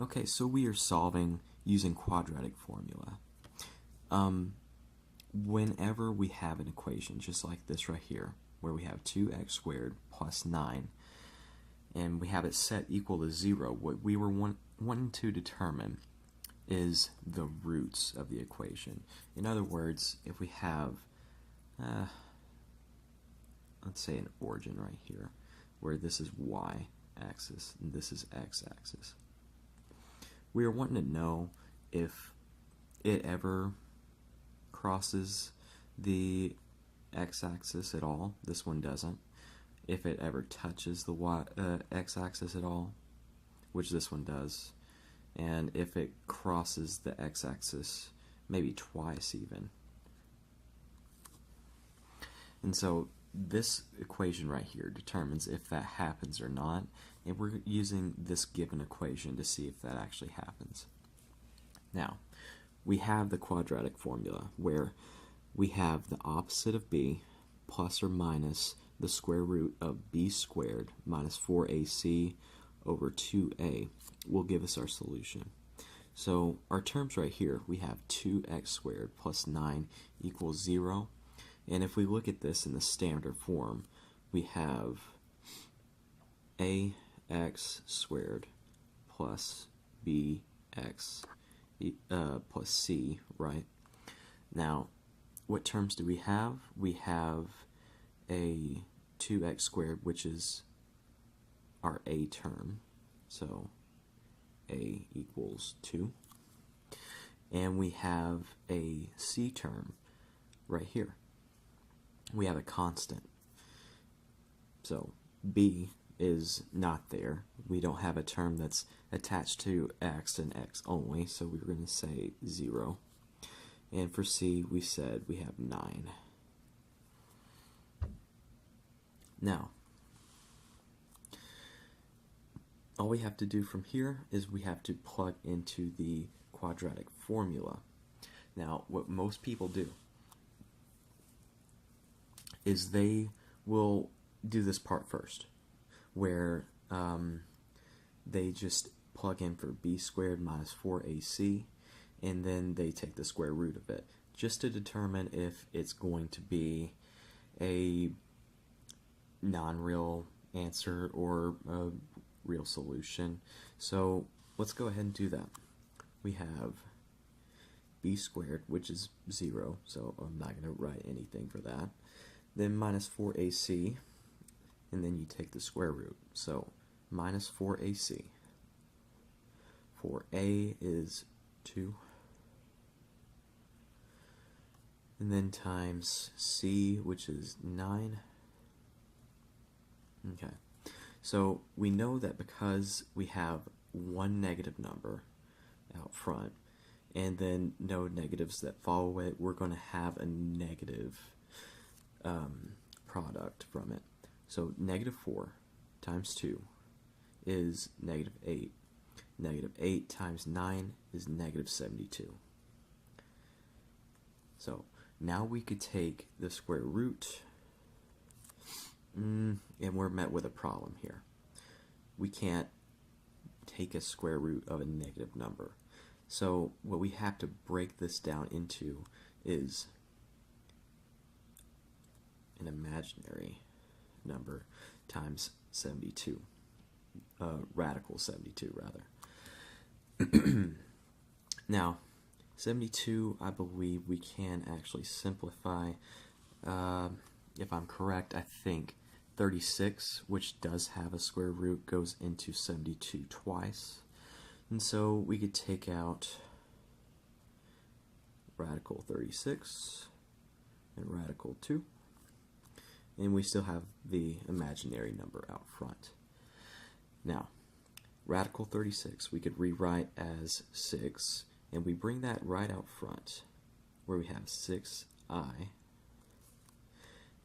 Okay, so we are solving using quadratic formula. Whenever we have an equation just like this right here, where we have 2x squared plus 9, and we have it set equal to 0, what we were wanting to determine is the roots of the equation. In other words, if we have, let's say an origin right here, where this is y-axis and this is x-axis, we are wanting to know if it ever crosses the x-axis at all. This one doesn't. If it ever touches the x-axis at all, which this one does, and if it crosses the x-axis maybe twice even. And so this equation right here determines if that happens or not, and we're using this given equation to see if that actually happens. Now, we have the quadratic formula where we have the opposite of b plus or minus the square root of b squared minus 4ac over 2a will give us our solution. So our terms right here, we have 2x squared plus 9 equals 0. And if we look at this in the standard form, we have ax squared plus bx plus c, right? Now, what terms do we have? We have a 2x squared, which is our a term, so a equals 2. And we have a c term right here. We have a constant. So b is not there. We don't have a term that's attached to x and x only, so we're going to say 0. And for c, we said we have 9. Now, all we have to do from here is we have to plug into the quadratic formula. Now, what most people do is they will do this part first, where they just plug in for b squared minus 4ac, and then they take the square root of it, just to determine if it's going to be a non-real answer or a real solution. So let's go ahead and do that. We have b squared, which is 0, so I'm not going to write anything for that. Then minus 4ac, and then you take the square root. So minus 4ac. 4a is 2. And then times c, which is 9. Okay. So we know that because we have one negative number out front, and then no negatives that follow it, we're going to have a negative product from it. So negative 4 times 2 is negative 8. Negative 8 times 9 is negative 72. So now we could take the square root, and we're met with a problem here. We can't take a square root of a negative number. So what we have to break this down into is an imaginary number times 72, radical 72 rather. Now, 72, I believe we can actually simplify. If I'm correct, I think 36, which does have a square root, goes into 72 twice. And so we could take out radical 36 and radical 2. And we still have the imaginary number out front. Now, radical 36 we could rewrite as 6, and we bring that right out front, where we have 6i,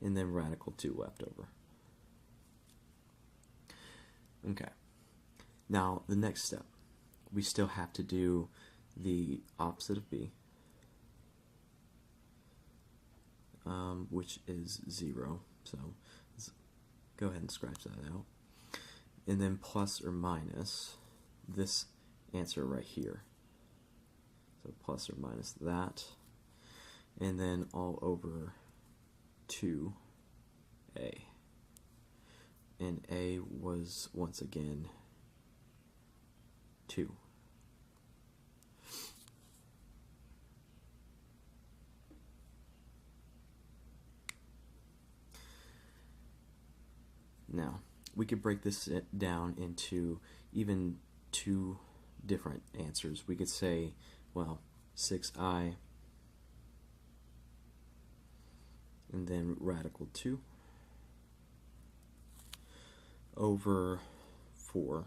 and then radical 2 left over. Okay. Now, the next step, we still have to do the opposite of b, which is 0. So let's go ahead and scratch that out. And then plus or minus this answer right here. So plus or minus that. And then all over 2a. And a was once again 2. Now, we could break this down into even 2 different answers. We could say, well, 6i and then radical 2 over 4,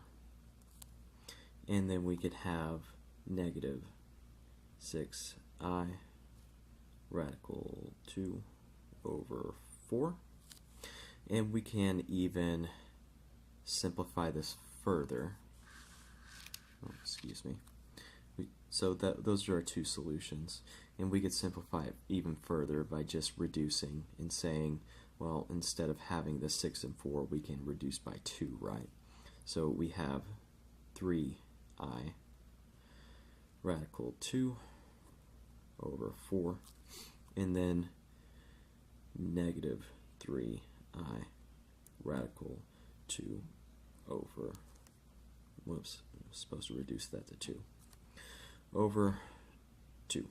and then we could have negative 6i radical 2 over 4, and we can even simplify this further. Oh, excuse me. So those are our 2 solutions, and we could simplify it even further by just reducing and saying, well, instead of having the 6 and 4, we can reduce by 2, right? So we have 3i radical 2 over 4, and then negative 3i radical 2 over, whoops, I'm supposed to reduce that to 2, over 2.